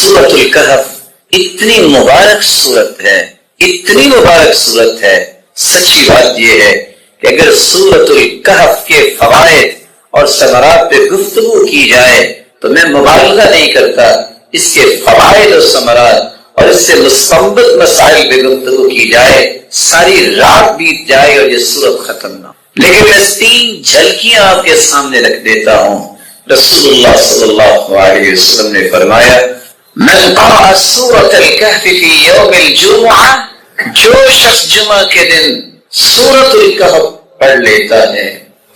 سورۃ الکہف اتنی مبارک صورت ہے، اتنی مبارک صورت ہے. سچی بات یہ ہے کہ اگر سورۃ الکہف کے فوائد اور ثمرات پہ گفتگو کی جائے تو میں مبالغہ نہیں کرتا، اس کے فوائد اور ثمرات اور اس سے مستنبط مسائل پہ گفتگو کی جائے ساری رات بیت جائے اور یہ سورت ختم نہ. لیکن میں 3 جھلکیاں آپ کے سامنے رکھ دیتا ہوں. رسول اللہ صلی اللہ علیہ وسلم نے فرمایا من قرأ سورۃ الکہف فی یوم الجمعہ، جو شخص جمعہ کے دن سورۃ الکہف پڑھ لیتا ہے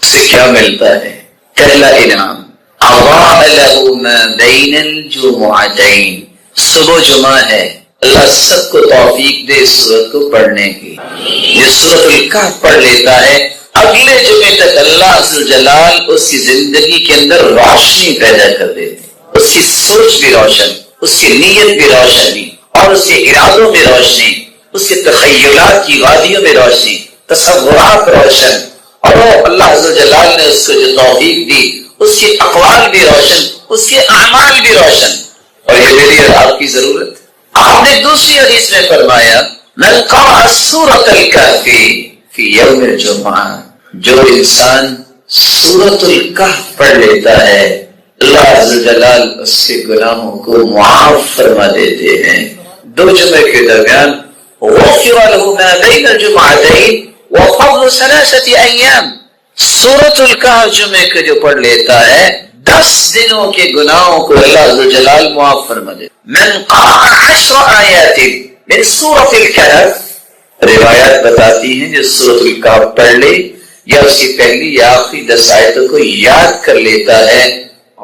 اسے کیا ملتا ہے؟ پہلا انعام اضاء له ما بین الجمعتین. صبح جمعہ ہے، اللہ سب کو توفیق دے اس سورت کو پڑھنے کی. یہ سورۃ الکہف پڑھ لیتا ہے، اگلے جمعے تک اللہ عز و جلال اس کی زندگی کے اندر روشنی پیدا کر دیتے، اس کی سوچ بھی روشن، اس کی نیت بھی روشنی اور اس کے ارادوں میں روشنی، اس کے تخیلات کی وادیوں میں روشنی، تصورات روشن، اور اللہ عز و جلال نے اس کو جو توفیق دی اس کے اقوال بھی روشن، اس کے اعمال بھی روشن. اور یہ میری اور آپ کی ضرورت. آپ نے دوسری حدیث میں فرمایا من قرأ سورۃ الکہف فی یوم الجمعہ، جو انسان سورۃ الکہف پڑھ لیتا ہے اللہ عز و جلال اس کے گناہوں کو معاف فرما دیتے ہیں. 2 جمعے کے درمیان غفر له ما بین الجمعتین وفضل 3 ایام. سورۃ الکہف جمعے کا جو پڑھ لیتا ہے 10 دنوں کے گناہوں کو اللہ عز و جلال معاف فرما دے. من قرأ 10 آیات من سورۃ الکہف، روایات بتاتی ہیں جو سورۃ الکہف پڑھ لے یا اس کی پہلی یا آخری 10 آیتوں کو یاد کر لیتا ہے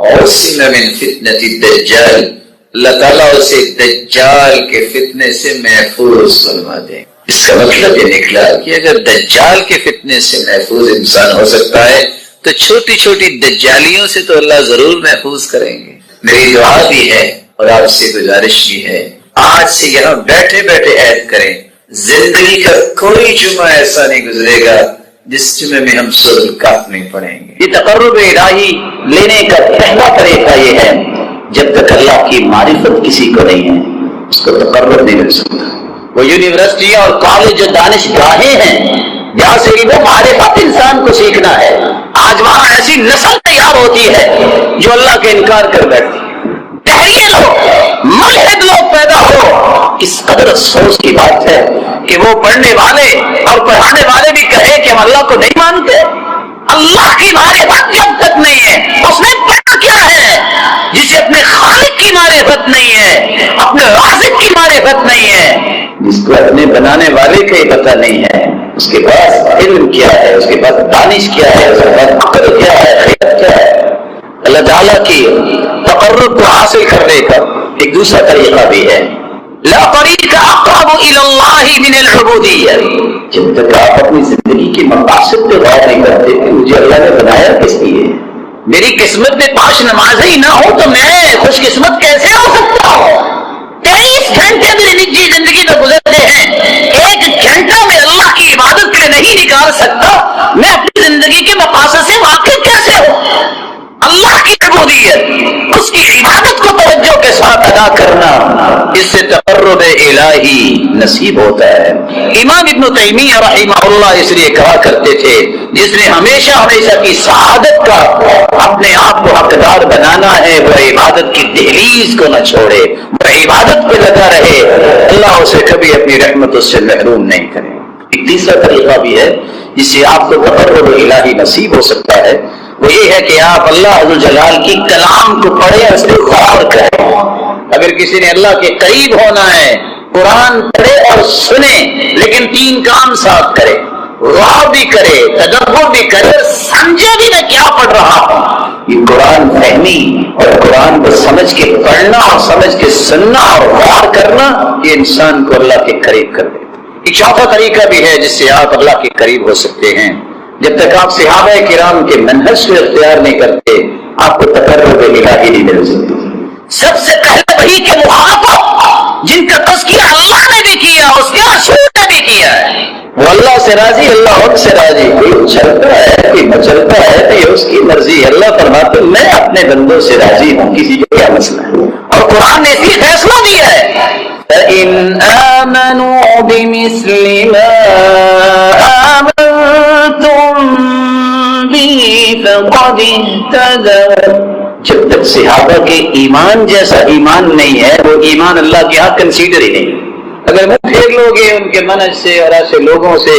عصم من فتنۃ الدجال، اللہ تعالیٰ اسے دجال کے فتنے سے محفوظ فرما دے. اس کا مطلب یہ نکلا کہ اگر دجال کے فتنے سے محفوظ انسان ہو سکتا ہے تو چھوٹی چھوٹی دجالیوں سے تو اللہ ضرور محفوظ کریں گے. میری دعا بھی ہے اور آپ سے گزارش بھی ہے، آج سے یہاں بیٹھے بیٹھے عہد کریں زندگی کا کوئی جمعہ ایسا نہیں گزرے گا جس جمعے میں ہم سورۃ الکہف نہیں پڑھیں گے. یہ تقرب الہی لینے کا پہلا طریقہ یہ ہے، جب تک اللہ کی معرفت کسی کو نہیں ہے اس کو تقرب نہیں مل سکتا. وہ یونیورسٹیاں اور کالج جو دانش گاہیں ہیں جہاں سے علم و معرفت انسان کو سیکھنا ہے، آج وہاں ایسی نسل تیار ہوتی ہے جو اللہ کا انکار کر بیٹھتی ہے. دہریے لوگ، ملحد لوگ پیدا ہو، اس قدر افسوس کی بات ہے کہ وہ پڑھنے والے اور پڑھانے والے بھی کہے کہ ہم اللہ کو نہیں مانتے. اللہ کی معرفت جب تک نہیں ہے اس نے پڑھا کیا ہے؟ جسے اپنے خالق کی معرفت نہیں ہے، اپنے رازق کی معرفت نہیں ہے، جس کو اپنے بنانے والے کا ہی پتہ نہیں ہے، اس کے پاس علم کیا ہے، اس کے پاس دانش کیا ہے، اس کے پاس عقل کیا ہے، خیرت کیا ہے. اللہ تعالیٰ کی تقرب کو حاصل کرنے کا ایک دوسرا طریقہ بھی ہے. لا طریق اقرب الی اللہ من العبودیہ. جب تک آپ اپنی زندگی کے مقاصد پہ غور نہیں کرتے کہ مجھے اللہ نے بنایا کس لیے، میری قسمت میں 5 نمازیں ہی نہ ہو تو میں خوش قسمت کیسے ہو سکتا ہوں؟ 23 گھنٹے میری نجی زندگی میں گزرتے ہیں، 1 گھنٹہ میں اللہ کی عبادت کے لیے نہیں نکال سکتا، میں اپنی زندگی کے مقاصد سے واقف کیسے ہوں؟ اللہ کی عبودیت، اس کی عبادت کو توجہ کے ساتھ ادا کرنا، اس سے تقرب الہی نصیب ہوتا ہے. امام ابن تیمیہ رحمہ اللہ اس لیے کہا کرتے تھے جس نے ہمیشہ کی سعادت کا اپنے آپ کو حقدار بنانا ہے وہ عبادت کی دہلیز کو نہ چھوڑے، وہ عبادت پہ لگا رہے، اللہ اسے کبھی اپنی رحمت سے محروم نہیں کرے. ایک تیسرا طریقہ بھی ہے جس سے آپ کو تقرب الہی نصیب ہو سکتا ہے، وہ یہ ہے کہ آپ اللہ عز و جلال کی کلام کو پڑھیں، اس پہ غور کریں. اگر کسی نے اللہ کے قریب ہونا ہے قرآن پڑھے اور سنے، لیکن 3 کام ساتھ کرے، غور بھی کرے، تدبر بھی کرے، سمجھے بھی میں کیا پڑھ رہا ہوں. یہ قرآن فہمی اور قرآن کو سمجھ کے پڑھنا اور سمجھ کے سننا اور غور کرنا یہ انسان کو اللہ کے قریب کر دیتا. ایک چوتھا طریقہ بھی ہے جس سے آپ اللہ کے قریب ہو سکتے ہیں. جب تک آپ صحابہ کرام کے منہج کو اختیار نہیں کرتے آپ کو تقرب الہی نہیں مل سکتی. سب سے پہلے وہی کے مخاطب جن کا تذکیہ اللہ نے بھی کیا، اس کے رسول نے بھی کیا ہے، وہ اللہ سے راضی، اللہ ان سے راضی. کوئی چلتا ہے کوئی مچلتا ہے تو یہ اس کی مرضی ہے. اللہ فرماتے میں اپنے بندوں سے راضی ہوں، کسی کا کیا مسئلہ ہے. اور قرآن نے اسی فیصلہ دیا ہے فَإِنْ آمَنُوا بِمِثْلِ مَا آمَنْتُمْ بِهِ فَقَدِ اهْتَدَوْا. جب تک صحابہ کے ایمان جیسا ایمان نہیں ہے وہ ایمان اللہ کے ہاں کنسیڈر ہی نہیں. اگر منہ پھیر لوگے ان کے منہج سے اور ایسے لوگوں سے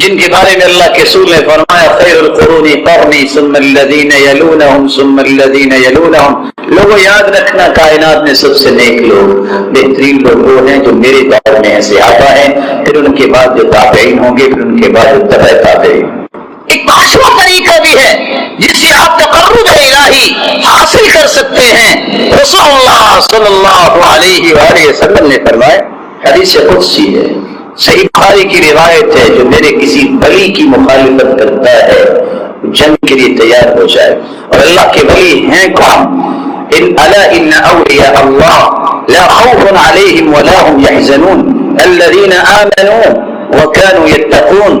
جن کے بارے میں اللہ کے رسول نے فرمایا خیر القرون قرنی ثم الذین یلونہم ثم الذین یلونہم. لوگوں یاد رکھنا کائنات میں سب سے نیک لوگ بہترین لوگ وہ ہیں جو میرے دور میں ہیں صحابہ ہیں, پھر ان کے بعد جو تابعین ہوں گے, پھر ان کے بعد جو تبع تابعین. ایک پانچواں طریقہ بھی ہے جس سے آپ تقرب الہی حاصل کر سکتے ہیں. رسول اللہ صلی اللہ علیہ وآلہ وسلم نے فرمایا, حدیث قدسی ہے, صحیح بخاری کی روایت ہے, جو میرے کسی ولی کی مخالفت کرتا ہے جنگ کے لیے تیار ہو جائے. اور اللہ کے ولی ہیں کون؟ الا ان اولیاء اللہ لا خوف علیہم ولا هم يحزنون الذین آمنوا وكانوا يتقون.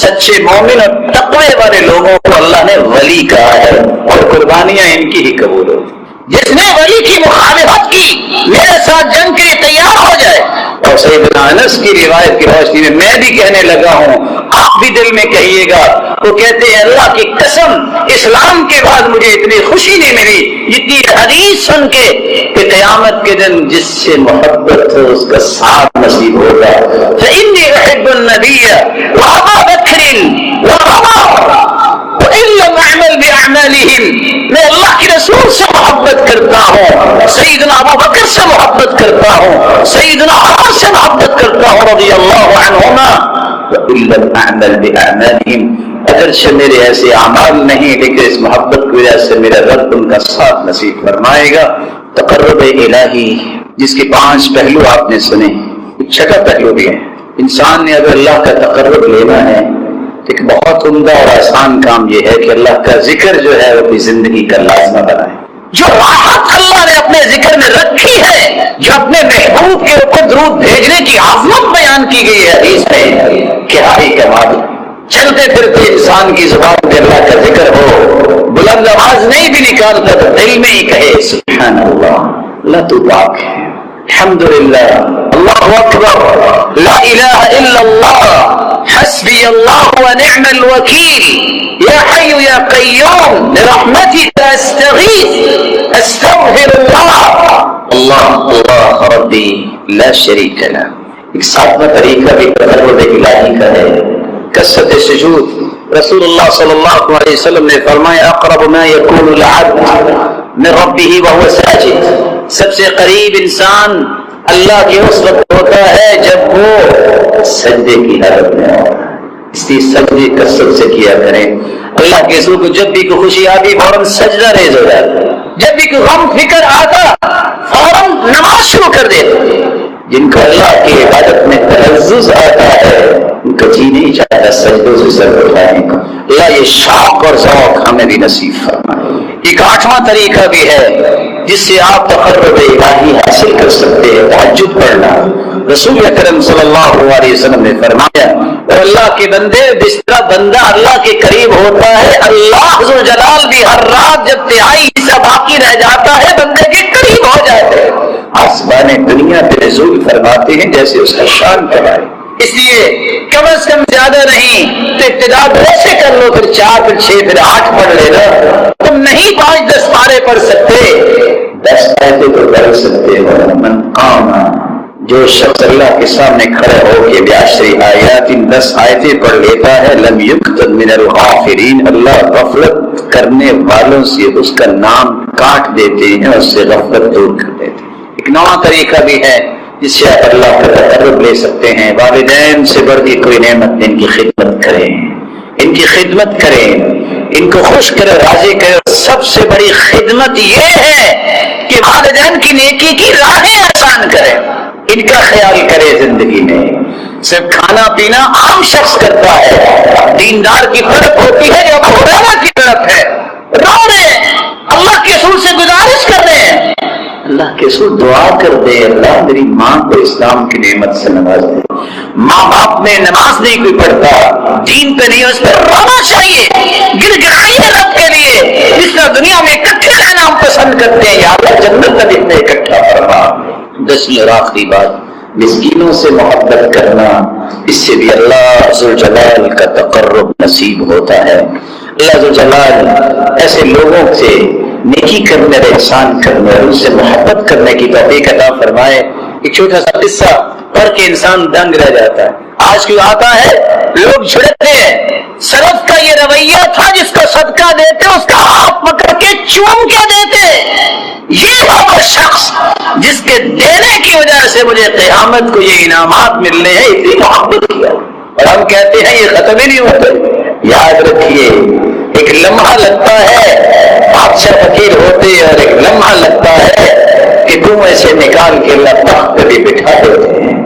سچے مومن اور تقوی والے لوگوں کو اللہ نے ولی کہا ہے اور قربانیاں ان کی ہی قبول ہو. جس نے ولی کی مخالفت کی میرے ساتھ جنگ کے لیے تیار ہو جائے. اور سیدنا انس کی روایت کی روشنی میں میں بھی کہنے لگا ہوں, آپ بھی دل میں کہیے گا. وہ کہتے ہیں اللہ کی قسم اسلام کے بعد مجھے اتنی خوشی نہیں ملی جتنی حدیث سن کے کہ قیامت کے دن جس سے محبت ہو اس کا ساتھ نصیب ہوگا. فإني أحب النبي وأبا بكر وعمر وإن لم أعمل بأعمالهم. میں اللہ کے رسول سے محبت کرتا ہوں, سیدنا ابو بکر سے محبت کرتا ہوں, سیدنا عمر سے محبت کرتا ہوں رضی اللہ عنہما. وإن لم أعمل بأعمالهم, اگرچہ میرے ایسے اعمال نہیں لیکن اس محبت کی وجہ سے میرا رب ان کا ساتھ نصیب فرمائے گا. تقرب الہی جس کے 5 پہلو آپ نے سنے, چھٹا پہلو بھی ہے. انسان نے اگر اللہ کا تقرب لینا ہے تو ایک بہت عمدہ اور آسان کام یہ ہے کہ اللہ کا ذکر جو ہے وہ اپنی زندگی کا لازمہ بنائے. جو راحت اللہ نے اپنے ذکر میں رکھی ہے, جو اپنے محبوب کے اوپر درود بھیجنے کی عظمت بیان کی گئی ہے حدیث میں, کیا ہی کمال. چلتے پھرتے انسان کی زبان پہ اللہ کا ذکر ہو, بلند آواز نہیں بھی نکالتا تو دل میں ہی کہے سبحان اللہ, اللہ تو پاک ہے, الحمدللہ, اللہ اکبر, لا الہ الا اللہ, حسبی اللہ ونعم الوکیل, یا حی یا قیوم برحمتک استغیث استغفر اللہ, اللہ اللہ ربی لا شریک لہ. ایک 7واں طریقہ بھی تقرب الہی کا ہے, کثرت سجود. رسول اللہ صلی اللہ علیہ وسلم نے فرمایا اقرب ما یکون العبد من ربہ وهو ساجد. سب سے قریب انسان اللہ کے اس وقت ہوتا ہے جب وہ سجدے کی حالت میں ہوتا ہے. اس لیے سجدے کثرت سے کیا کریں. اللہ کے رسول کو جب بھی کوئی خوشی آتی فوراً سجدہ ریز ہو جاتا, جب بھی کوئی غم فکر آتا فوراً نماز شروع کر دیتے. جن کو اللہ کی عبادت میں تلذذ آتا ہے ان کا جی نہیں چاہتا سجدوں سے سر اٹھانے کا. اللہ یہ شوق اور ذوق ہمیں بھی نصیب فرمائے. ایک 8واں طریقہ بھی ہے جس سے آپ تقرب الہی حاصل کر سکتے ہیں, تہجد پڑھنا. رسول اکرم صلی اللہ علیہ وسلم نے فرمایا اور اللہ کے بندے جس طرح بندہ اللہ کے قریب ہوتا ہے اللہ ذوالجلال بھی ہر رات جب 3/4 حصہ باقی رہ جاتا ہے بندے کے قریب ہو جاتے ہیں. آسمان دنیا پہ نزول فرماتے ہیں جیسے اس کا شان کرائے. اس لیے کم از کم زیادہ نہیں تو ابتدا 2 سے کر لو, پھر 4, پھر 6, پھر 8 پڑھ لینا. تم نہیں 5-10 پارے پڑھ سکتے, 10 آیتیں تو پڑھ سکتے ہو. من قام, جو شخص اللہ کے سامنے کھڑا ہو کے 10 آیتیں پڑھ لیتا ہے, لم یکتب من الغافلین, اللہ غفلت کرنے والوں سے اس کا نام کاٹ دیتے ہیں, اس سے غفلت دور کر دیتے ہیں. ایک 9واں طریقہ بھی ہے جس سے آپ اللہ کا تقرب لے سکتے ہیں. والدین سے بڑھ کے کوئی نعمت نہیں, ان کی خدمت کریں, ان کی خدمت کریں, ان کو خوش کرے, راضی کرے. سب سے بڑی خدمت یہ ہے کہ والدین کی نیکی کی راہیں آسان کرے, ان کا خیال کرے زندگی میں. صرف کھانا پینا عام شخص کرتا ہے, دیندار کی طرف ہوتی ہے جو مولانا کی طرف ہے. رو رہے ہیں, اللہ کے رسول سے گزارش کر رہے ہیں, اللہ کے رسول دعا کر دے اللہ میری ماں کو اسلام کی نعمت سے نواز دے. ماں باپ میں نماز نہیں کوئی پڑھتا, دین پہ نہیں, اس پہ رونا چاہیے, گر گڑائیے رب کے لیے. جس طرح دنیا میں اکٹھے رہنا ہم پسند کرتے ہیں، یا اللہ جنت میں اتنا اکٹھا فرما۔ 10ویں اور آخری بات، مسکینوں سے محبت کرنا، اس سے بھی اللہ ذوالجلال کا تقرب نصیب ہوتا ہے۔ اللہ ذوالجلال ایسے لوگوں سے نیکی کرنے اور احسان کرنے اور ان سے محبت کرنے کی توفیق عطا فرمائے۔ ایک چھوٹا سا قصہ پڑھ کے انسان دنگ رہ جاتا ہے۔ آج کیوں آتا ہے لوگ جھڑکتے ہیں، سلف کا یہ رویہ تھا، جس کو صدقہ دیتے اس کا ہاتھ پکڑ کے چوم کے دیتے۔ یہ وہ شخص جس کے دینے کی وجہ سے مجھے قیامت کو یہ انعامات ملنے ہیں، اتنی محبت کیا، اور ہم کہتے ہیں یہ ختم ہی نہیں ہوتے۔ یاد رکھیے ایک لمحہ لگتا ہے بادشاہ فقیر ہوتے، اور ایک لمحہ لگتا ہے کہ کنویں سے نکال کے اللہ تخت پہ بھی بٹھا دیتے ہیں۔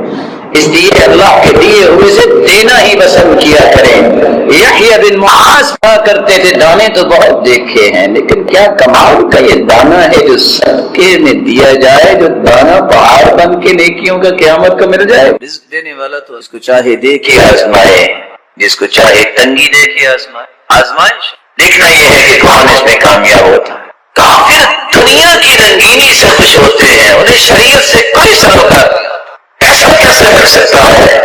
اس لیے اللہ کے دیے ہوئے سے دینا ہی پسند کیا کریں۔ یحییٰ بن معاذ کہا کرتے تھے دانے تو بہت دیکھے ہیں، لیکن کیا کمال کا یہ دانا ہے جو صدقے میں دیا جائے، جو دانا پہاڑ بن کے نیکیوں کا قیامت کو مل جائے۔ رزق دینے والا تو اس کو چاہے دے کے آزمائے، جس کو چاہے تنگی دے کے آزمائے۔ آزمائش دیکھنا یہ ہے کہ کون اس میں کامیاب ہوتا ہے۔ کافر دنیا کی رنگینی سے خوش ہوتے ہیں، انہیں شریعت سے کوئی سروکار نہیں، پیسہ کیسے کر سکتا ہے،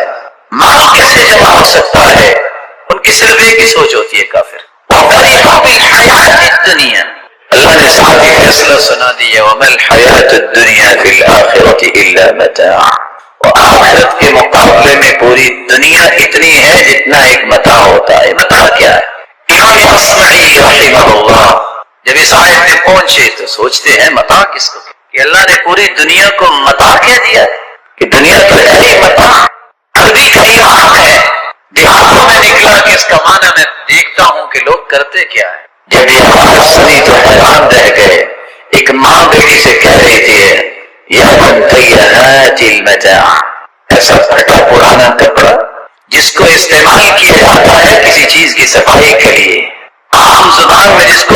مال کیسے جمع ہو سکتا ہے، ان کی صرف ایک ہی سوچ ہوتی ہے کافر۔ وَفَرِحُوا بِالْحَيَاةِ الدُّنْيَا، اللہ نے ساتھ ہی فیصلہ سنا دیا، وَمَا الْحَيَاةُ الدُّنْيَا فِي الْآخِرَةِ إِلَّا مَتَاعٌ، اور آخرت کے مقابلے میں پوری دنیا اتنی ہے جتنا ایک متاع ہوتا ہے۔ متاع کیا ہے؟ امام اصمعی رحمہ اللہ جب اس آیت میں پہنچے تو سوچتے ہیں متاع کس کو کہ اللہ نے پوری دنیا کو متاع کہہ دیا ہے، کہ دنیا تو ہے ہی متاع۔ عربی کا یہ حق ہے، دیہاتوں میں نکلا کہ اس کا معنی میں دیکھتا ہوں کہ لوگ کرتے کیا ہے۔ جب یہ بات سنی تو حیران رہ گئے۔ ایک ماں بیٹی سے کہہ رہی تھی یا بنتی ہات المتاع، ایسا پھٹا پرانا کپڑا جس کو استعمال کیا جاتا ہے کسی چیز کی صفائی کے لیے، عام زبان میں جس کو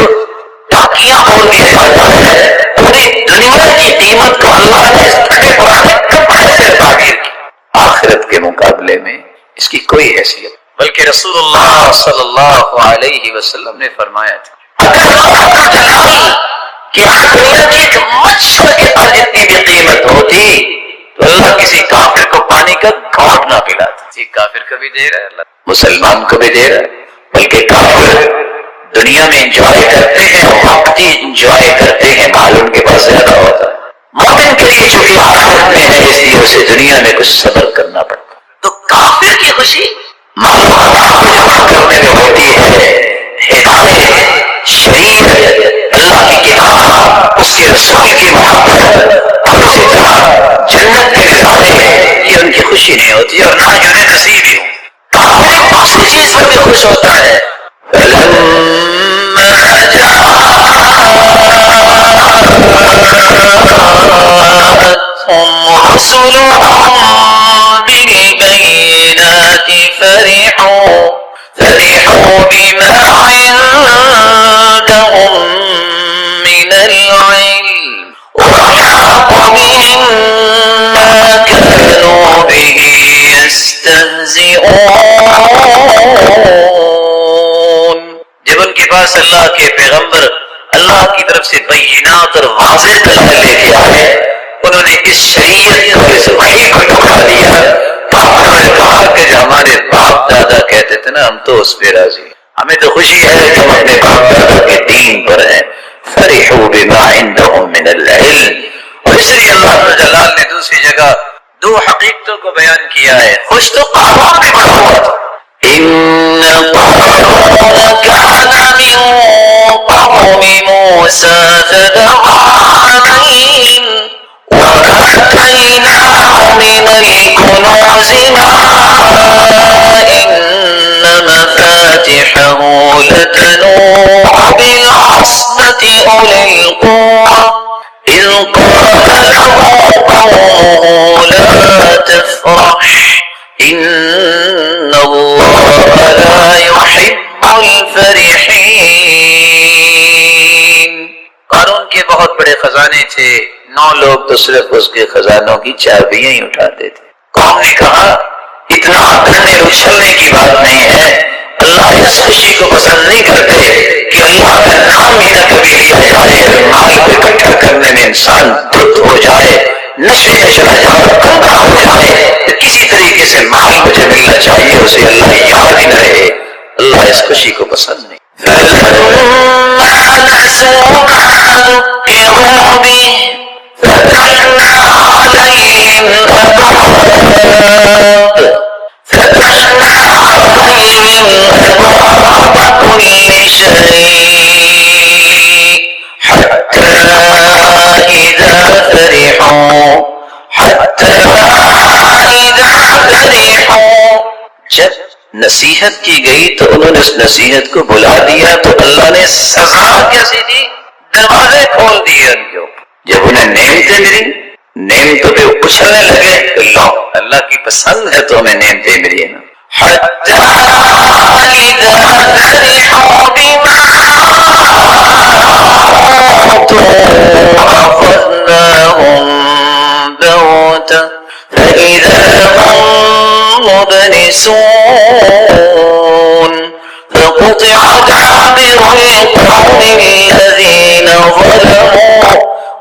ٹاکیاں بول دیا جاتا ہے، پوری دنیا کی قیمت کو اللہ نے اس پھٹے پرانے کپڑے سے تعبیر کی۔ آخرت کے مقابلے میں اس کی کوئی حیثیت، بلکہ رسول اللہ صلی اللہ علیہ وسلم نے فرمایا تھا اگر اللہ جلال کہ دنیا کی ایک مچھر کے پاس اتنی بھی قیمت ہوتی تو اللہ کسی کافر کو پانی کا گھونٹ نہ پلاتا۔ کافر کو بھی دے رہا ہے اللہ، مسلمان کو بھی دے رہا ہے، بلکہ کافر دنیا میں انجوائے کرتے ہیں، وقتی انجوائے کرتے ہیں، مال ان کے پاس زیادہ ہوتا ہے۔ مومن کے لیے چونکہ آخرت میں ہے اس لیے اسے دنیا میں کچھ صبر کرنا پڑتا ہے۔ تو کافر کی خوشی مال و کو جمع کرنے میں ہوتی ہے، ہدایت، شریعت، اللہ کی کتاب، اس کے رسول کی محبت، اور اسی طرح جنت کے نظارے، یہ ان کی خوشی نہیں ہوتی، اور نہ ہی انہیں نصیب ہی ہو۔ کافر ایک دوسری چیز پر بھی خوش ہوتا ہے، رسلهم بالبينات فرحوا بما عندهم من العلم وحاق بهم ما كانوا به يستهزئون۔ جب ان کے پاس اللہ کے پیغمبر اللہ کی طرف سے بینات اور واضح دلائل لے کے آئے، انہوں نے اس شریعت کو، اس وحی کو ٹھکرا دیا۔ کافروں نے کہا کہ جو ہمارے باپ دادا کہتے تھے نا ہم تو اس پہ راضی ہیں، ہمیں تو خوشی ہے کہ ہم اپنے باپ دادا کے دین پر ہیں۔ فرحوا بما عندهم من العلم، اور اس لیے اللہ جلال نے دوسری جگہ دو حقیقتوں کو بیان کیا ہے۔ خوش تو قارون بھی بڑا ہوا تھا، ان قارون كان من قوم موسى فبغى عليهم وآتيناه من الكنوز ما إن مفاتحه لتنوء بالعصبة أولي القوة إذ قال له قومه لا تفرح إن الله لا يحب الفرحين۔ قارون کے بہت بڑے خزانے تھے، 9 لوگ تو صرف اس کے خزانوں کی چابیاں ہی اٹھاتے تھے۔ قوم نے کہا اتنا کرنے اچھلنے کی بات نہیں ہے، اللہ اس خوشی کو پسند نہیں کرتے کہ اللہ کا نام ہی نہ کبھی لیا جائے، مال کو اکٹھا کرنے میں انسان دھت ہو جائے، نشے میں چلا جائے، گمراہ ہو جائے، تو کسی طریقے سے مال مجھے ملنا چاہیے، اسے اللہ یاد ہی نہ رہے، اللہ اس خوشی کو پسند نہیں۔ جب نصیحت کی گئی تو انہوں نے اس نصیحت کو بلا دیا تو اللہ نے سزا کیسی دی؟ دروازے کھول دیے ان کے اوپر۔ جب انہیں نعمتیں ملی، نعمتوں پہ اچھلنے لگے، اللہ کی پسند ہے تو ہمیں نعمتیں ملی ہے نا۔ مبلسون فقطع دابر القوم الذين ظلموا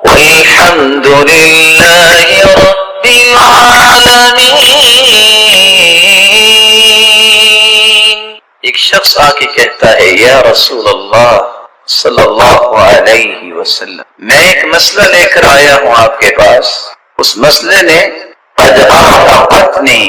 والحمد لله رب العالمين۔ ایک شخص آ کے کہتا ہے یا رسول اللہ صلی اللہ علیہ وسلم، میں ایک مسئلہ لے کر آیا ہوں آپ کے پاس، اس مسئلے نے قد أعرقتني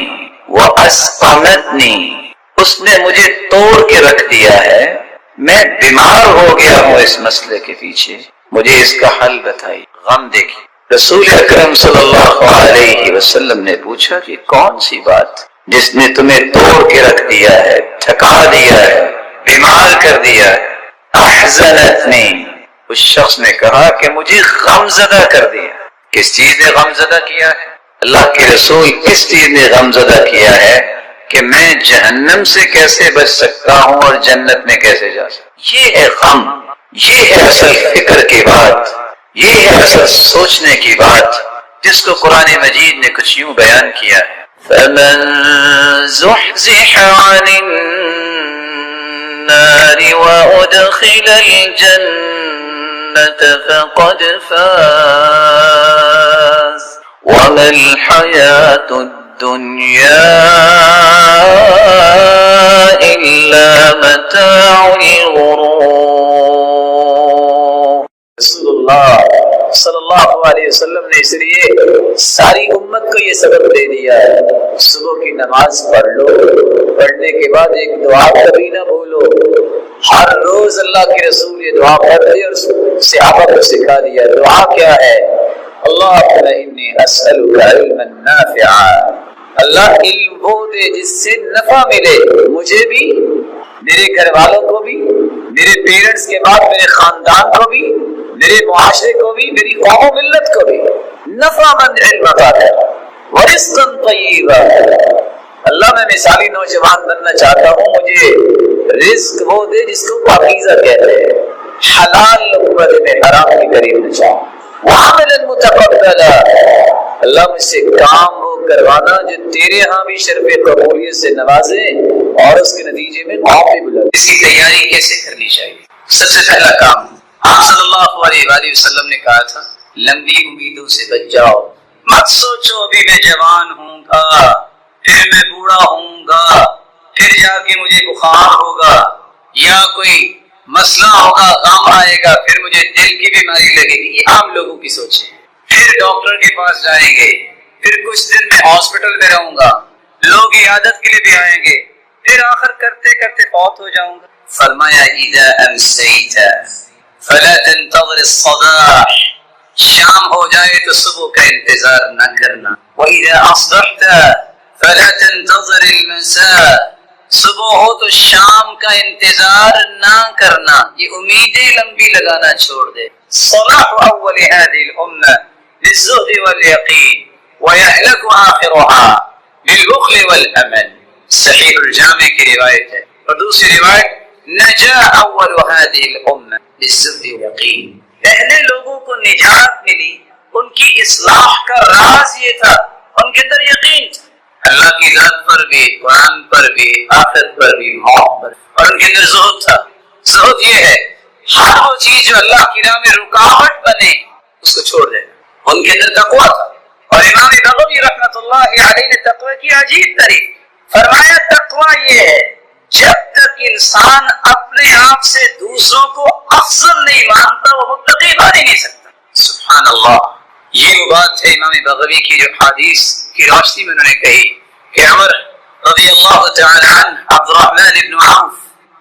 وأسقمتني، اس نے مجھے توڑ کے رکھ دیا ہے، میں بیمار ہو گیا ہوں اس مسئلے کے پیچھے، مجھے اس کا حل بتائی۔ غم دیکھیں، رسول اکرم صلی اللہ علیہ وسلم نے پوچھا کہ کون سی بات جس نے تمہیں توڑ کے رکھ دیا ہے، تھکا دیا ہے، بیمار کر دیا ہے؟ احزنتنی، اس شخص نے کہا کہ مجھے غم زدہ کر دیا۔ کس چیز نے غم زدہ کیا ہے؟ اللہ کے رسول کس چیز نے غم زدہ کیا ہے کہ میں جہنم سے کیسے بچ سکتا ہوں اور جنت میں کیسے جا سکتا؟ یہ ہے غم، یہ ہے اصل فکر کی بات، یہ ہے اصل سوچنے کی بات، جس کو قرآن مجید نے کچھ یوں بیان کیا ہے، فَمَن زُحْزِحَ عَنِ النَّارِ وَأُدْخِلَ الْجَنَّةَ فَقَدْ فَازَ وَمَا الْحَيَاةُ الدُّنْيَا إِلَّا مَتَاعُ الْغُرُورِ۔ رسول اللہ صلی اللہ علیہ وسلم نے اس لیے ساری امت کو یہ سبق دے دیا ہے، صبح کی نماز پڑھ لو، پڑھنے کے بعد ایک دعا کبھی نہ بھولو۔ ہر روز اللہ کے رسول یہ دعا پڑھتے اور صحابہ کو سکھا دیا۔ دعا کیا ہے؟ اللہم انی اسألک علما نافعا، اللہ علم وہ دے جس سے نفع ملے، مجھے بھی، میرے گھر والوں کو بھی، میرے پیرنٹس کے بعد میرے خاندان کو بھی، میرے معاشرے کو بھی، میری قوم و ملت کو بھی نفع مند علم عطا کر، ورزقا طیبا، اللہ میں مثالی نوجوان بننا چاہتا ہوں، مجھے رزق وہ دے جس کو پاکیزہ کہتے ہیں، حلال لقمہ دے، میں حرام کے قریب نہ جاؤں، وعملا متقبلا، اللہ مجھ سے کام وہ کروانا جو تیرے ہاں بھی شرف قبولیت سے نوازے اور اس کے نتیجے میں آپ بھی بلا۔ اس کی تیاری کیسے کرنی چاہیے؟ سب سے پہلا کام آپ صلی اللہ علیہ وآلہ وسلم نے کہا تھا، لمبی امیدوں سے بچ جاؤ، مت سوچو ابھی میں جوان ہوں گا، پھر میں بوڑھا ہوں گا، پھر جا کے مجھے بخار ہوگا یا کوئی مسئلہ ہوگا، غم آئے گا، پھر مجھے دل کی بیماری لگے گی۔ یہ عام لوگوں کی سوچ ہے۔ پھر ڈاکٹر کے پاس جائیں گے، پھر کچھ دن میں ہاسپٹل میں رہوں گا، لوگ عیادت کے لیے بھی آئیں گے، پھر آخر کرتے کرتے فوت ہو جاؤں گا۔ فرمایا اذا امسیت فلا تنتظر الصباح، شام ہو جائے تو صبح کا انتظار نہ کرنا، واذا اصبحت فلا تنتظر المساء، صبح ہو تو شام کا انتظار نہ کرنا، یہ امیدیں لمبی لگانا چھوڑ دے۔ صلاح اول هذه الامه للزهد واليقين ويهلك آخرها للبخل والامل، صحیح الجامع کی روایت ہے۔ اور دوسری روایت نجا اول هذه الامه للزهد واليقين، پہلے لوگوں کو نجات ملی، ان کی اصلاح کا راز یہ تھا، ان کے اندر یقین تھا، اللہ کی ذات پر بھی، قرآن پر بھی، آخرت پر بھی، موت پر. اور ان کے اندر زہد تھا. زہد یہ ہے ہر وہ چیز جو اللہ کی راہ میں رکاوٹ بنے اس کو چھوڑ دینا. ان کے اندر تقویٰ تھا. اور امام بغوی رحمۃ اللہ علیہ نے تقوی کی عجیب تعریف فرمایا. تقویٰ یہ ہے جب تک انسان اپنے آپ سے دوسروں کو افضل نہیں مانتا وہ متقی بن ہی نہیں سکتا. سبحان اللہ. یہ وہ بات ہے امام بغوی کی جو حدیث کی روشنی میں انہوں نے کہی کہ عمر رضی اللہ تعالی عنہ، عبد الرحمن بن عوف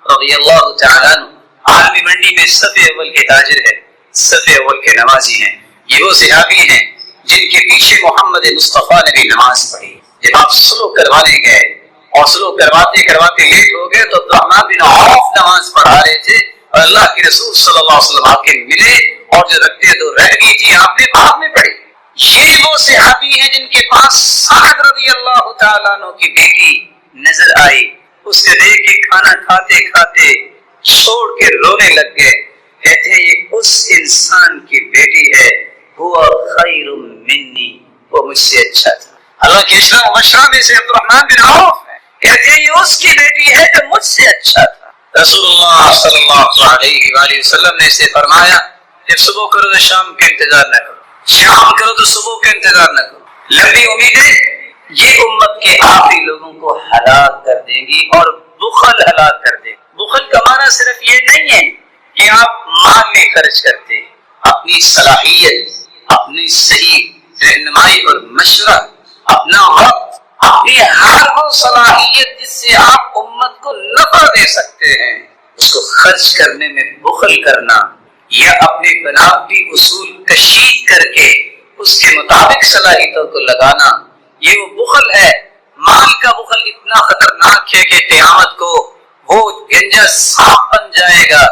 رضی اللہ تعالی عنہ عالمی منڈی میں صف اول کے تاجر ہے، صف اول کے نمازی ہیں. یہ وہ صحابی ہیں جن کے پیچھے محمد مصطفیٰ نے بھی نماز پڑھی. جب آپ سلو کروانے گئے اور سلو کرواتے کرواتے لیٹ ہو گئے تو عبد الرحمن بن عوف نماز پڑھا رہے تھے اور اللہ کے رسول صلی اللہ علیہ وسلم آپ کے ملے اور جو رکھتے تو رہ گئی تھی آپ نے بعد میں پڑھی. یہ وہ صحابی ہیں جن کے پاس سعد رضی اللہ تعالیٰ عنہ کی بیٹی نظر آئی. اس سے دیکھ کے کھانا کھاتے کھاتے چھوڑ کے رونے لگ گئے. کہتے ہیں یہ اس انسان کی بیٹی ہے، ہوا خیر منی، وہ مجھ سے اچھا تھا. اللہ کے اشرا مشرا میں سے عبد الرحمن بن عوف ہے. کہتے ہیں یہ اس کی بیٹی ہے جو مجھ سے اچھا تھا. رسول اللہ صلی اللہ علیہ وآلہ وسلم نے اسے فرمایا جب صبح کرو تو شام کا انتظار نہ کرو، شام کرو تو صبح کا انتظار نہ کرو. لمبی امیدیں یہ امت کے آخری لوگوں کو ہلاک کر دیں گی اور بخل ہلاک کر دے گی. بخل کا معنی صرف یہ نہیں ہے کہ آپ مال نہیں خرچ کرتے. اپنی صلاحیت، اپنی صحیح رہنمائی اور مشورہ، اپنا وقت، اپنی ہر وہ صلاحیت جس سے آپ امت کو نفع دے سکتے ہیں اس کو خرچ کرنے میں بخل کرنا یا اپنے بناوٹی اصول کشید کر کے اس کے مطابق صلاحیتوں کو لگانا، یہ وہ بخل ہے. مال کا بخل اتنا خطرناک ہے کہ قیامت کو وہ گنجا سانپ بن جائے گا.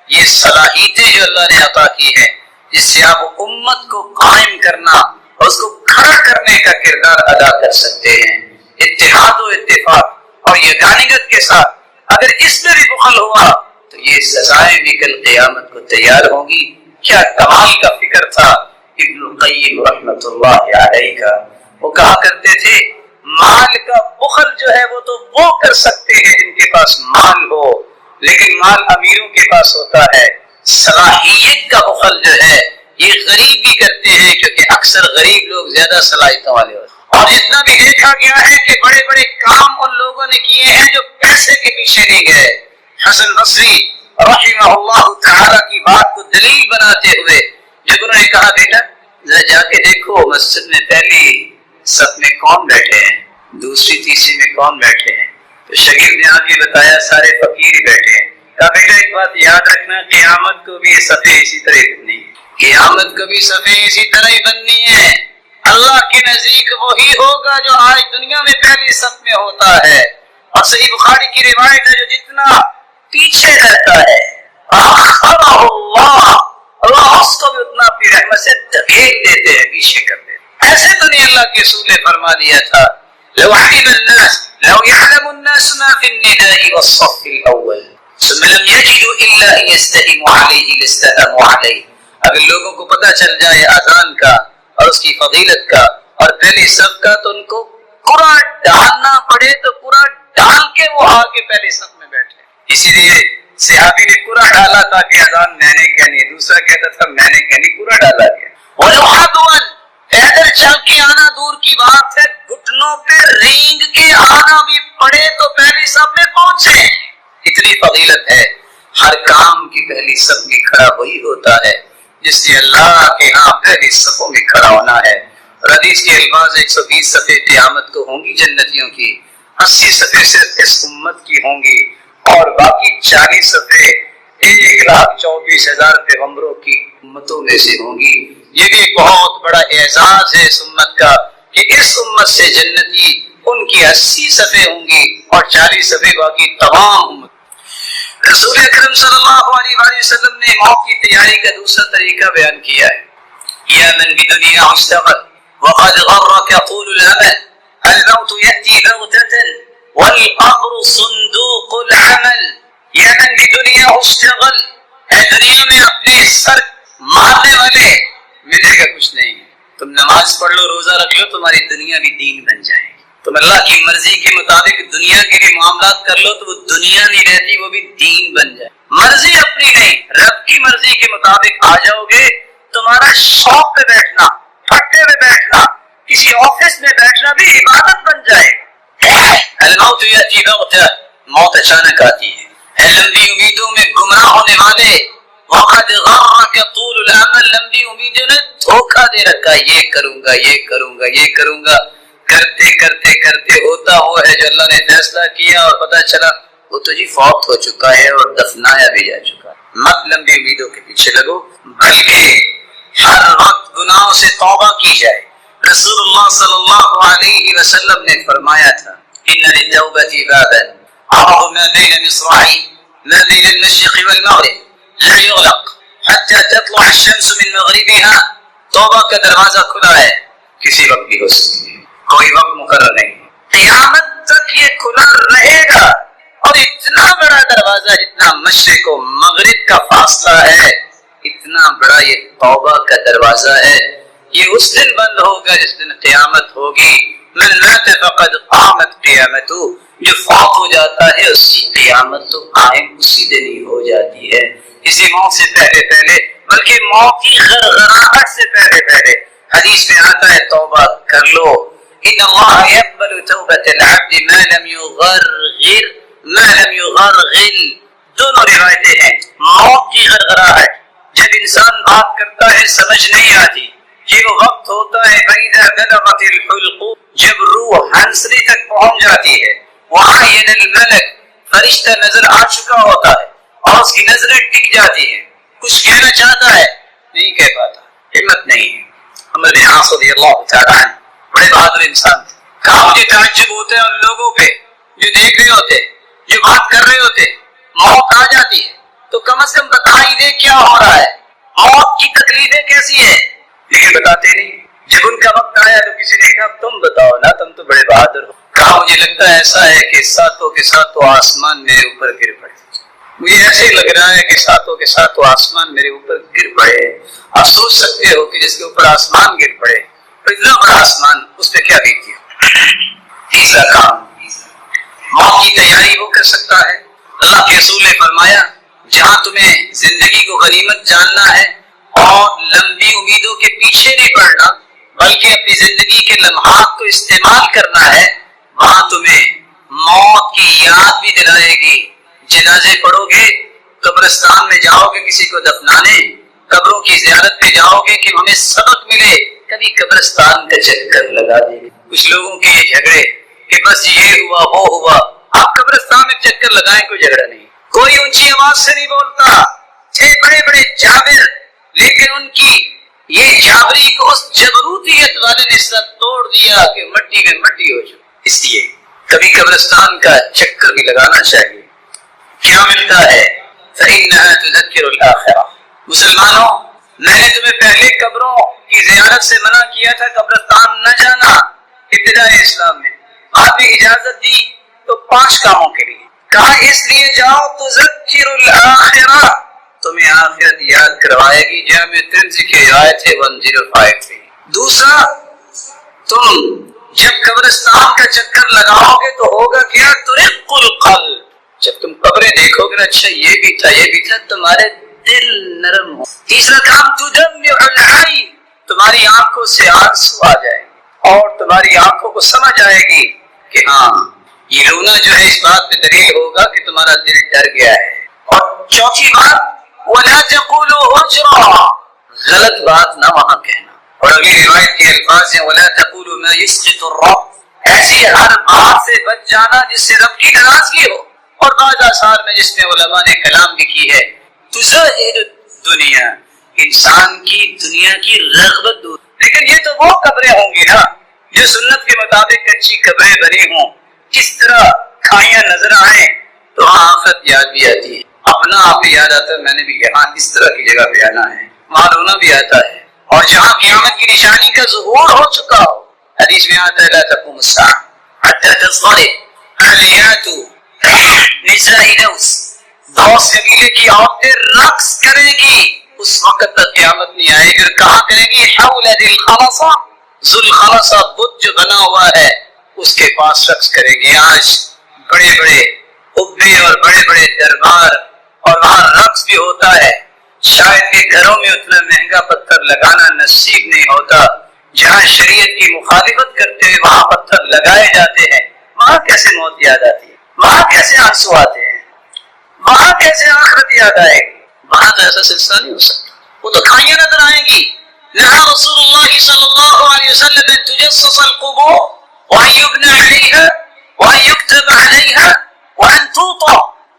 یہ صلاحیتیں جو اللہ نے عطا کی ہیں جس سے آپ امت کو قائم کرنا اور اس کو کھڑا کرنے کا کردار ادا کر سکتے ہیں اتحاد و اتفاق اور یگانگت کے ساتھ. اگر اس میں بھی بخل ہوا تو یہ سزائیں بھی کل قیامت کو تیار ہوں گی. کیا کمال کا فکر تھا ابن القیم رحمۃ اللہ علیہ کا. وہ کہا کرتے تھے مال کا بخل جو ہے وہ تو وہ کر سکتے ہیں جن کے پاس مال ہو، لیکن مال امیروں کے پاس ہوتا ہے. صلاحیت کا بخل جو ہے یہ غریب بھی کرتے ہیں کیونکہ اکثر غریب لوگ زیادہ صلاحیتوں والے ہوتے ہیں. اور جتنا بھی دیکھا گیا ہے کہ بڑے بڑے کام ان لوگوں نے کیے ہیں جو پیسے کے پیچھے نہیں گئے. حسن بصری رحمہ اللہ تعالی کی بات کو دلیل بناتے ہوئے جب انہوں نے کہا بیٹا ذرا جا کے دیکھو مسجد میں پہلی صف میں کون بیٹھے ہیں، دوسری تیسری میں کون بیٹھے ہیں، تو شاگرد نے آ کے بتایا سارے فقیر ہی بیٹھے ہیں. کہا بیٹا ایک بات یاد رکھنا قیامت کو بھی صفیں اسی طرح بننی ہے، قیامت کو بھی صفیں اسی طرح ہی بننی ہے. اللہ کے نزدیک وہی ہوگا جو آج دنیا میں پہلی صف میں ہوتا ہے. اور صحیح بخاری کی روایت ہے جو جتنا پیچھے رہتا ہے اللہ اس کو بھی اتنا اپنی رحمت سے دھکیل دیتے ہیں، پیچھے کر دیتے. ایسے تو نہیں اللہ کے رسول نے فرما دیا تھا لو علم الناس لو يعلم الناس ما في النداء والصف الاول ثم لم يجدوا الا ان يستهموا عليه لاستهموا عليه. اگر لوگوں کو پتہ چل جائے اذان کا اور اس کی فضیلت کا اور پہلی صف کا تو ان کو قرآ ڈالنا پڑے تو قرآ ڈال کے وہ آگے پہلی صف میں بیٹھے. اسی لیے صحابی نے قرآ ڈالا تھا کہ اذان میں نے کہنی، دوسرا کہتا تھا میں نے کہنی، قرآ ڈالا گیا. پیدل چل کے آنا دور کی بات ہے، گھٹنوں پہ رینگ کے آنا بھی پڑے تو پہلی صف میں پہنچے. اتنی فضیلت ہے. ہر کام کی پہلی صف میں کھڑا وہی ہوتا ہے جس نے اللہ کے ہاں پہلی صفوں میں کھڑا ہونا ہے. حدیث کے الفاظ 120 صفحے قیامت کو ہوں گی جنتیوں کی، 80 صفحے صرف اس امت کی ہوں گی اور باقی 40 صفحے 1,24,000 پیغمبروں کی امتوں میں سے ہوں گی. یہ بھی بہت بڑا اعزاز ہے اس امت کا کہ اس امت سے جنتی ان کی 80 صفحے ہوں گی اور 40 صفحے باقی تمام امت. رسول اکرم صلی اللہ علیہ وآلہ وسلم نے موت کی تیاری کا دوسرا طریقہ بیان کیا ہے. یا من بدنیا اشتغل وقد غرك طول الامل الموت يأتي بغتة والقبر صندوق العمل. یا من بدنیا اشتغل، اے دنیا میں اپنے سر مارنے والے ملے گا کچھ نہیں. تم نماز پڑھ لو، روزہ رکھ لو، تمہاری دنیا بھی دین بن جائے گی. تم اللہ کی مرضی کے مطابق دنیا کے لیے معاملات کر لو تو وہ دنیا نہیں رہتی، وہ بھی دین بن جائے۔ مرضی اپنی نہیں، رب کی مرضی کے مطابق آ جاؤ گے، تمہارا شوق پہ بیٹھنا، پھٹے پہ بیٹھنا، کسی آفس میں بیٹھنا بھی عبادت بن جائے۔ الموت یاتی بغتہ، موت اچانک آتی ہے۔ اے لمبی امیدوں میں گمراہ ہونے والے، وقد غرک طول الامل، لمبی امیدوں نے دھوکہ دے رکھا، یہ کروں گا، یہ کروں گا، یہ کروں گا، کرتے کرتے کرتے ہوتا ہوا ہے جو اللہ نے فیصلہ کیا اور پتہ چلا وہ تو جی فوت ہو چکا ہے اور دفنایا بھی جا چکا ہے۔ مت لمبی امیدوں کے پیچھے لگو، بلکہ ہر وقت گناہوں سے توبہ کی جائے۔ رسول اللہ صلی اللہ علیہ وسلم نے فرمایا تھا ان للتوبۃ بابا عرض ما بین مصراعی ما بین المشرق والمغرب لا یغلق حتى تطلع الشمس من مغربها، توبہ کا دروازہ کھلا ہے، کسی وقت بھی ہو سکتی ہے، کوئی وقت مقرر نہیں، قیامت تک یہ کھلا رہے گا۔ اور اتنا بڑا دروازہ جتنا مشرق و مغرب کا فاصلہ ہے، اتنا بڑا یہ توبہ کا دروازہ ہے، یہ اس دن بند ہوگا جس دن قیامت ہوگی۔ من مات فقد قامت قیامتہ، جو فوت ہو جاتا ہے اس کی قیامت تو قائم اسی دن ہی ہو جاتی ہے، کسی موت سے پہلے پہلے، بلکہ موت کی غرغراہٹ سے پہلے پہلے۔ حدیث میں آتا ہے توبہ کر لو، ان اللہ یقبل توبۃ العبد ما لم یغرغر ما لم یغرغل، دونوں روایتیں ہیں۔ موت کی غرغراہٹ، جب انسان بات کرتا ہے سمجھ نہیں آتی، یہ وہ وقت ہوتا ہے فَإِذَا بَلَغَتِ الْحُلْقُ، جب روح ہنسلی تک پہنچ جاتی ہے، وَعَيَنَ الْمَلَكُ، فرشتہ نظر آ چکا ہوتا ہے اور اس کی نظریں ٹک جاتی ہیں، کچھ کہنا چاہتا ہے نہیں کہہ پاتا، ہمت نہیں ہے۔ عمر بن عاص رضی اللہ تعالیٰ عنہ بڑے بہادر انسان تھے، کہا مجھے تعجب ہوتا ہے ان لوگوں پہ جو دیکھ رہے ہوتے، جو بات کر رہے ہوتے، موت آ جاتی ہے تو کم از کم بتا ہی دے کیا ہو رہا ہے، موت کی تکلیفیں کیسی ہے، لیکن بتاتے نہیں۔ جب ان کا وقت آیا تو کسی نے کہا تم بتاؤ نا، تم تو بڑے بہادر ہو۔ کہا مجھے لگتا ہے ایسا ہے کہ ساتوں کے ساتھ آسمان میرے اوپر گر پڑے، مجھے ایسے لگ رہا ہے کہ ساتوں کے ساتھ آسمان میرے اوپر گر پڑے۔ آپ سوچ سکتے ہو کہ جس کے اوپر آسمان گر پڑے، اتنا بڑا آسمان، اس پہ کیا بیتی ہے۔ تیسرا کام، موت کی تیاری وہ کر سکتا ہے۔ اللہ کے رسول نے فرمایا جہاں تمہیں زندگی کو غنیمت جاننا ہے اور لمبی امیدوں کے پیچھے نہیں پڑنا بلکہ اپنی زندگی کے لمحات کو استعمال کرنا ہے، وہاں تمہیں موت کی یاد بھی دلائے گی۔ جنازے پڑھو گے، قبرستان میں جاؤ گے کسی کو دفنانے، قبروں کی زیارت پہ جاؤ گے کہ ہمیں سبق ملے، کبھی قبرستان کا چکر لگا دیں گے۔ کچھ لوگوں کے یہ جھگڑے کہ بس یہ ہوا وہ ہوا، آپ قبرستان میں چکر لگائیں، کوئی جھگڑا نہیں، کوئی اونچی آواز سے نہیں بولتا، تھے بڑے بڑے جابر، لیکن ان کی یہ جابری کو اس جبروتیت والے نے سر توڑ دیا کہ مٹی میں مٹی ہو چکی۔ اس لیے کبھی قبرستان کا چکر بھی لگانا چاہیے۔ کیا ملتا ہے؟ فَإِنَّهَا تُذَكِّرُ الْآخِرَةَ۔ مسلمانوں، میں نے تمہیں پہلے قبروں کی زیارت سے منع کیا تھا، قبرستان نہ جانا، ابتدائی اسلام میں۔ بعد میں اجازت دی تو 5 کاموں کے لیے کہا، اس لیے جاؤ تذکر الآخرہ، تمہیں آخرت یاد کروائے گی، جامع ترمذی کی روایت ہے 105 میں۔ دوسرا، تم جب قبرستان کا چکر لگاؤ گے تو ہوگا کیا؟ ترق القلب، جب تم قبریں دیکھو گے اچھا یہ بھی تھا یہ بھی تھا، تمہارے دل نرم ہو۔ تیسرا کام، تدمع العین، تمہاری آنکھوں سے آنسو آ جائیں گے اور تمہاری آنکھوں کو سمجھ آئے گی کہ ہاں یہ رونا جو ہے اس بات پہ دلیل ہوگا کہ تمہارا دل ڈر گیا ہے۔ اور چوتھی بات، وَلَا تَقُولُوا هُجْرًا، غلط بات نہ وہاں کہنا۔ اور اگلی روایت کے الفاظ ہیں وَلَا تَقُولُوا مَا يُسْخِطُ الرَّبَّ، ایسی ہر بات سے بچ جانا جس سے رب کی ناراضگی ہو۔ اور بعض آثار میں جس میں علماء نے کلام بھی کی ہے، تزہد الدنیا، انسان کی دنیا کی رغبت دور۔ لیکن یہ تو وہ قبریں ہوں گی نا جو سنت کے مطابق اچھی قبریں بنی ہوں، کس طرح کھائیاں نظر آئیں تو وہاں آخرت یاد بھی آتی ہے، اپنا آپ یاد آتا ہے، میں نے بھی یہاں اس طرح کی جگہ پہ آنا ہے، وہاں رونا بھی آتا ہے۔ اور جہاں قیامت کی نشانی کا ظہور ہو چکا ہو، حدیث میں آتا ہے لا تقوم الساعة حتى تضطرب علیات نساء دوس، دوس قبیلے کی عورتیں رقص کریں گی، اس وقت تک قیامت نہیں آئے گی۔ اور کہاں کریں گی؟ حول ذی الخلصہ، ذو الخلصہ بت جو بنا ہوا ہے اس کے کے پاس رقص کریں گے. آج بڑے بڑے قبے اور بڑے بڑے دربار اور وہاں رقص بھی ہوتا ہے. شاید کہ گھروں میں اتنا مہنگا پتھر لگانا نصیب نہیں ہوتا. جہاں شریعت کی مخالفت کرتے ہوئے وہاں پتھر لگائے جاتے ہیں. وہاں کیسے موت یاد آتی ہے؟ وہاں کیسے آنسو آتے ہیں؟ وہاں کیسے آخرت یاد آئے گی؟ وہاں تو ایسا سلسلہ نہیں ہو سکتا. وہ تو کھائیاں نظر آئیں گی. نہا رسول اللہ صلی اللہ علیہ وسلم ان تجسس القبور وان یبنى علیہا وان یکتب علیہا وان توطا.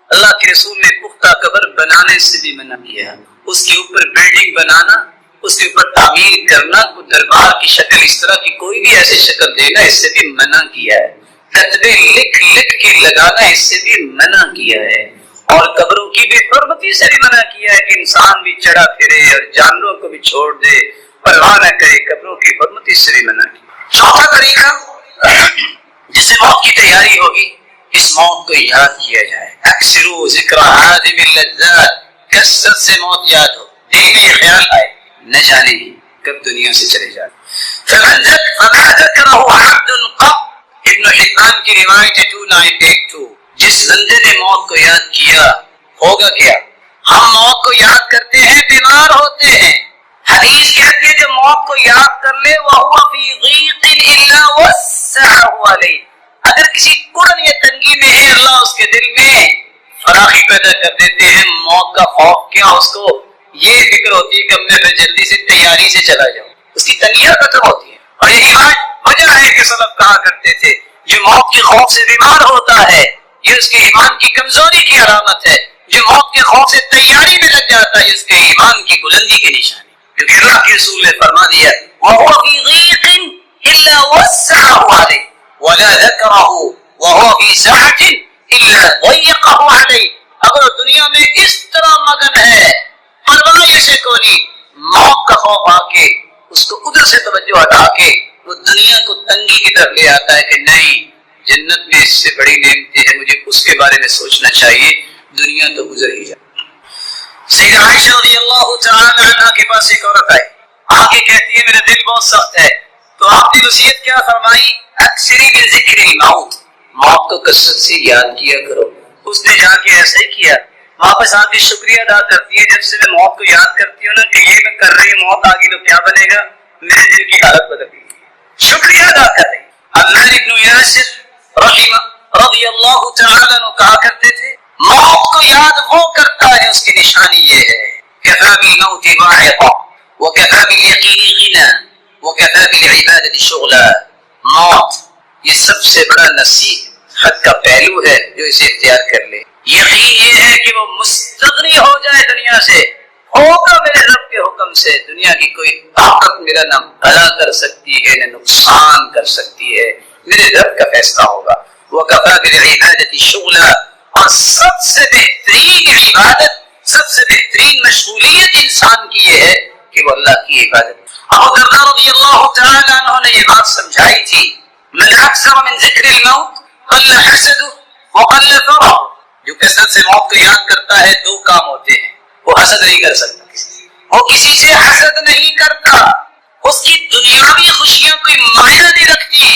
اللہ کے رسول نے پختہ قبر بنانے سے بھی منع کیا. اس کے اوپر بلڈنگ بنانا، اس کے اوپر تعمیر کرنا، کوئی دربار کی شکل اس طرح کی کوئی بھی ایسی شکل دینا، اس سے بھی منع کیا ہے. کتبے لکھ لکھ کے لگانا، اس سے بھی منع کیا ہے. اور قبروں کی بے حرمتی سے بھی منع کیا ہے کہ انسان بھی چڑھا پھرے اور جانوروں کو بھی چھوڑ دے، پرواہ نہ کرے. قبروں کی حرمتی سے بھی منع کیا. چوتھا طریقہ جس سے موت کی تیاری ہوگی، اس موت کو یاد کیا جائے. اکثروا ذکر عادم اللذات، کثرت سے موت یاد ہو. دل میں یہ خیال آئے نہ جانے کب دنیا سے چلے جائے. فما ذکرہ عبد قط، ابن حبان کی روایت 2982. جس بندے نے موت کو یاد کیا ہوگا کیا؟ ہم موت کو یاد کرتے ہیں بیمار ہوتے ہیں. حدیث کہتی ہے جو موت کو یاد کر لے وَهُوَ فِي ضِيقٍ إِلَّا وَسَّعَهُ عَلَيْهِ، اگر کسی قرن یا تنگی میں ہے اللہ اس کے دل میں فراخی پیدا کر دیتے ہیں. موت کا خوف کیا اس کو یہ فکر ہوتی ہے کہ میں پھر جلدی سے تیاری سے چلا جاؤں. اس کی تنگیاں ختم ہوتی ہیں. اور یہی وجہ ہے کہ سلف کہا کرتے تھے جو موت کے خوف سے بیمار ہوتا ہے یہ اس کے ایمان کی کمزوری کی علامت ہے. جو موت کے خوف سے تیاری میں لگ جاتا ہے اس کے ایمان کی بلندی کی نشانی. کیونکہ اللہ کے رسول نے فرما دیا وَهُوَ فِي ضِيقٍ إِلَّا وَسَّعَهُ عَلَيْهِ وَلَا ذَكَرَهُ وَهُوَ فِي سَعَةٍ إِلَّا ضَيَّقَهُ عَلَيْهِ. اگر دنیا میں اس طرح مگن ہے پرواہ سے کو نہیں، موت کا خوف آ کے اس کو ادھر سے توجہ ہٹا کے وہ دنیا کو تنگی کی طرف لے آتا ہے کہ نہیں جنت میں اس سے بڑی نعمتیں ہیں، مجھے اس کے بارے میں سوچنا چاہیے. دنیا تو گزر ہی جائے. سیدہ عائشہ رضی اللہ تعالی عنہ کے پاس ایک عورت آئی، آگے کہتی ہے میرا دل بہت سخت ہے. تو آپ نے وصیت کیا فرمائی؟ اکثری من ذکر الموت، موت کو کثرت سے یاد کیا کرو. اس نے جا کے ایسا ہی کیا. واپس آ کے شکریہ ادا کرتی ہے جب سے میں موت کو یاد کرتی ہوں نا کہ یہ میں کر رہی ہوں، موت آگی تو کیا بنے گا، میرے دل کی حالت بدل گئی. شکریہ ادا کر رہی. عمار ابن یاسر رضی اللہ تعالی عنہ کہا کرتے تھے موت کو یاد وہ کرتا ہے اس کی نشانی یہ ہے کفا بالموت واعظا وکفا بالیقین غنا وکفا بالعبادۃ شغلا. موت یہ سب سے بڑا نصیحت کا پہلو ہے جو اسے اختیار کر لے. یقین یہ ہے کہ وہ مستغنی ہو جائے دنیا سے، ہوگا میرے رب کے حکم سے. دنیا کی کوئی طاقت میرا نہ بھلا کر سکتی ہے نہ نقصان کر سکتی ہے، میرے رب کا فیصلہ ہوگا. وکفا بالعبادۃ شغلا، اور سب سے بہترین عبادت، سب سے بہترین مشغولیت انسان کی یہ ہے کہ وہ اللہ کی عبادت. ابو درداء رضی اللہ تعالی عنہ نے یہ بات سمجھائی تھی من اکثر من ذکر الموت قل حسده وقل فرح. جو کثرت سے موت کو یاد کرتا ہے دو کام ہوتے ہیں، وہ حسد نہیں کر سکتا، وہ کسی سے حسد نہیں کرتا، اس کی دنیاوی خوشیاں کوئی معنی نہیں رکھتی،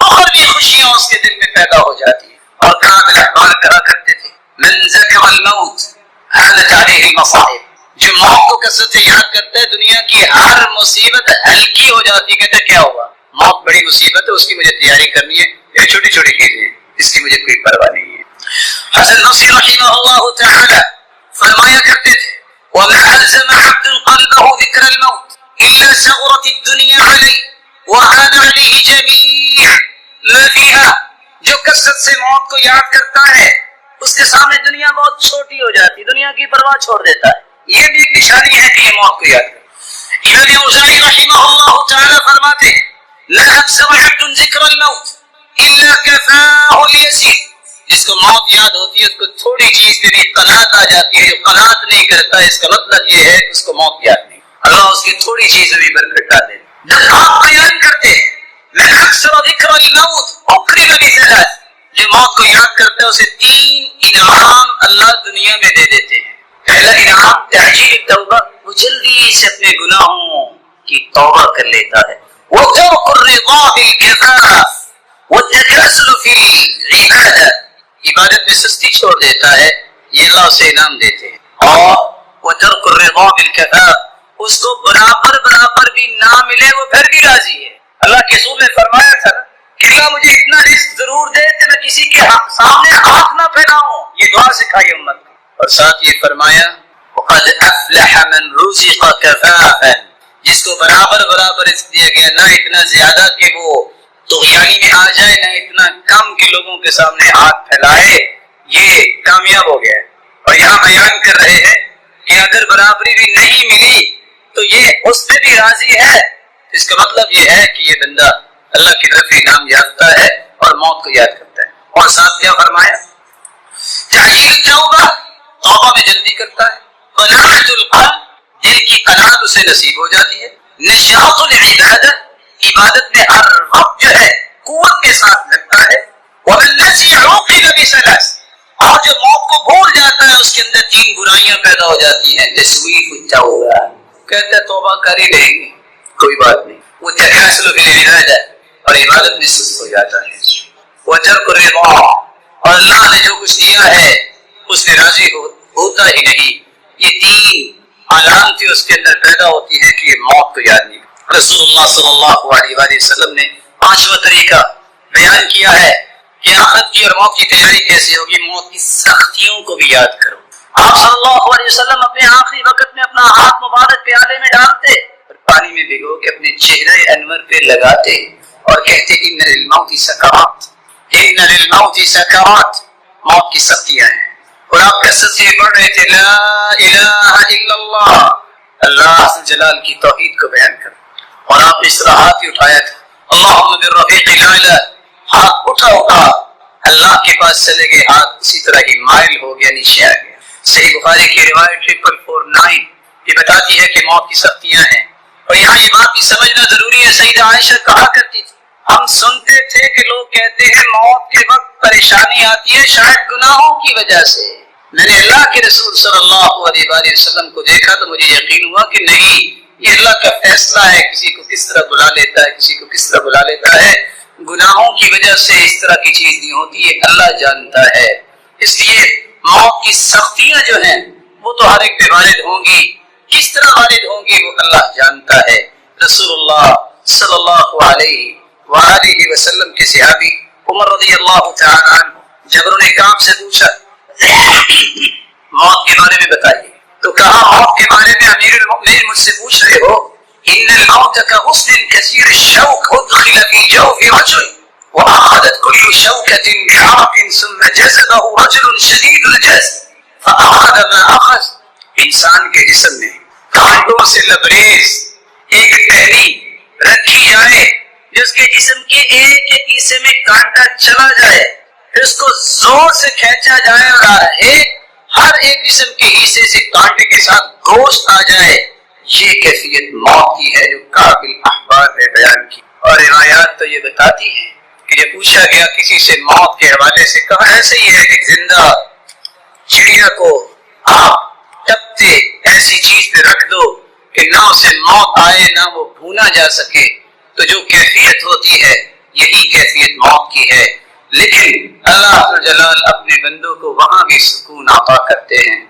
اخروی خوشیاں اس کے دل میں پیدا ہو جاتی ہیں. اور کہاں احبار کہا کرتے تھے من ذکر الموت حلت علیہ المصائب. جو موت کو کثرت سے یاد کرتا ہے دنیا کی ہر مصیبت ہلکی ہو جاتی. کہتے کیا ہوا، موت بڑی مصیبت ہے، اس کی مجھے تیاری کرنی ہے، یہ چھوٹی چھوٹی چیزیں ہیں اس کی مجھے کوئی پرواہ نہیں ہے. حسن بصری رحمہ اللہ تعالی فرمایا کرتے تھے وما الزم عبد قلبه ذکر الموت الا صغرت الدنيا عليه وهان عليه جميع ما فيها. جو کثرت سے موت کو یاد کرتا ہے اس کے سامنے دنیا بہت چھوٹی ہو جاتی، دنیا کی پرواہ چھوڑ دیتا ہے. یہ بھی ایک نشانی ہے کہ یہ موت کو یاد کرتا. امام اوزاعی رحمہ اللہ تعالی فرماتے لا اکثر عبد ذکر الموت الا كفاه اليسير. جس کو موت یاد ہوتی ہے اس کو تھوڑی چیز پہ بھی قناعت آ جاتی ہے. جو قناعت نہیں کرتا اس کا مطلب یہ ہے کہ اس کو موت یاد نہیں. اللہ اس کی تھوڑی چیز میں بھی برکت ڈال دے. جب آپ بیان کرتے ہیں من اکثر ذکر الموت اکرم بثلاث، جو موت کو یاد کرتا ہے اسے 3 انعام اللہ دنیا میں دے دیتے ہیں. پہلا انعام تعجیل التوبہ، وہ جلدی سے اپنے گناہوں کی توبہ کر لیتا ہے. وترک الرضا بالکفاف والتکاسل العبادة عبادت میں سستی چھوڑ دیتا ہے یہ اللہ اسے انعام دیتے ہیں. اور وترك الرضا بالكفاف اس کو برابر برابر بھی نہ ملے وہ پھر بھی راضی ہے. اللہ کے رسول نے فرمایا تھا کہ اللہ مجھے اتنا رزق ضرور دے کہ میں کسی کے سامنے ہاتھ نہ پھیلاؤں. یہ دعا سکھائی امت کو. اور ساتھ یہ فرمایا وقد افلح من رزق كفافا جس کو برابر برابر رزق دیا گیا نہ اتنا زیادہ کہ وہ طغیانی میں آ جائے نہ اتنا کم کہ لوگوں کے سامنے ہاتھ پھیلائے یہ کامیاب ہو گیا. اور یہاں بیان کر رہے ہیں کہ اگر برابری بھی نہیں ملی تو یہ اس پہ بھی راضی ہے. اس کا مطلب یہ ہے کہ یہ بندہ اللہ کی طرف انعام یافتہ ہے اور موت کو یاد کرتا ہے. اور ساتھ کیا فرمایا تعجیل توبہ توبہ میں جلدی کرتا ہے. قناعت القلب دل کی قناعت اسے نصیب ہو جاتی ہے. نشاط العبادہ عبادت میں ہر وقت جو ہے قوت کے ساتھ لگتا ہے. ومن نسی عوقب بثلاث اور جو موت کو بھول جاتا ہے اس کے اندر 3 برائیاں پیدا ہو جاتی ہیں. تسویف التوبہ کہتے ہیں توبہ کر ہی لیں گے کوئی بات نہیں. وہ تکاسل فی العبادہ اور عبادت میں سست ہو جاتا ہے. وترک الرضا اور اللہ نے جو کچھ دیا ہے اس میں راضی ہوتا ہی نہیں. یہ 3 علامتیں اس کے اندر پیدا ہوتی ہیں کہ یہ موت کو یاد نہیں. رسول اللہ صلی اللہ علیہ وآلہ وسلم نے 5واں طریقہ بیان کیا ہے کہ آخرت کی اور موت کی تیاری کیسے ہوگی. موت کی سختیوں کو بھی یاد کرو. آپ صلی اللہ علیہ وسلم اپنے آخری وقت میں اپنا ہاتھ مبارک پیالے میں ڈالتے اور پانی میں بھگو کے اپنے چہرے انور پہ لگاتے اور کہتے ان للموت سکرات ان للموت سکرات موت کی سختیاں ہیں. اور آپ کثرت سے پڑھ رہے تھے لا الہ الا اللہ اللہ جلال کی توحید کو بیان کر. اور آپ اس طرح ہاتھ ہی اٹھایا تھا اللہم بالرفیق الاعلی ہاتھ اٹھا اللہ کے پاس چلے گئے ہاتھ اسی طرح ہی مائل ہو گیا نیچے آ گیا. صحیح بخاری کی روایت 449 یہ بتاتی ہے کہ موت کی سختیاں ہیں. اور یہاں یہ بات بھی سمجھنا ضروری ہے. سیدہ عائشہ کہا کرتی تھی ہم سنتے تھے کہ لوگ کہتے ہیں موت کے وقت پریشانی آتی ہے شاید گناہوں کی وجہ سے. میں نے اللہ کے رسول صلی اللہ علیہ وآلہ وسلم کو دیکھا تو مجھے یقین ہوا کہ نہیں یہ اللہ کا فیصلہ ہے. کسی کو کس طرح بلا لیتا ہے کسی کو کس طرح بلا لیتا ہے. گناہوں کی وجہ سے اس طرح کی چیز نہیں ہوتی ہے اللہ جانتا ہے. اس لیے موت کی سختیاں جو ہیں وہ تو ہر ایک پہ وارد ہوں گی. کس طرح وارد ہوں گی وہ اللہ جانتا ہے. رسول اللہ صلی اللہ علیہ وآلہ وسلم کے صحابی عمر رضی اللہ تعالی عنہ جب انہوں نے کعب سے پوچھا موت کے بارے میں بتائیے تو کہا موت کے بارے میں امیر المؤمنین مجھ سے پوچھ رہے ہو ان الموت كغصن كثير الشوك ادخل في جوف رجل واخذت كل شوكة بعرق ثم جسده رجل شديد الجسد فاخذ ما اخذ. انسان کے جسم میں کانٹوں سے لبریز ایک ٹہنی رکھی جائے جس کے جسم کے ایک ایک حصے میں کانٹا چلا جائے پھر اس کو زور سے کھینچا جائے اور ہر ایک جسم کے حصے سے کانٹے کے ساتھ گوشت آ جائے. یہ کیفیت موت کی ہے جو قابل احبار نے بیان کی. اور روایات تو یہ بتاتی ہیں کہ جب پوچھا گیا کسی سے موت کے حوالے سے کہا ایسے ہی ہے کہ زندہ چڑیا کو آپ تپتے ایسی چیز پہ رکھ دو کہ نہ اسے موت آئے نہ وہ بھونا جا سکے. تو جو کیفیت ہوتی ہے یہی کیفیت موت کی ہے. لیکن اللہ جلال اپنے بندوں کو وہاں بھی سکون عطا کرتے ہیں.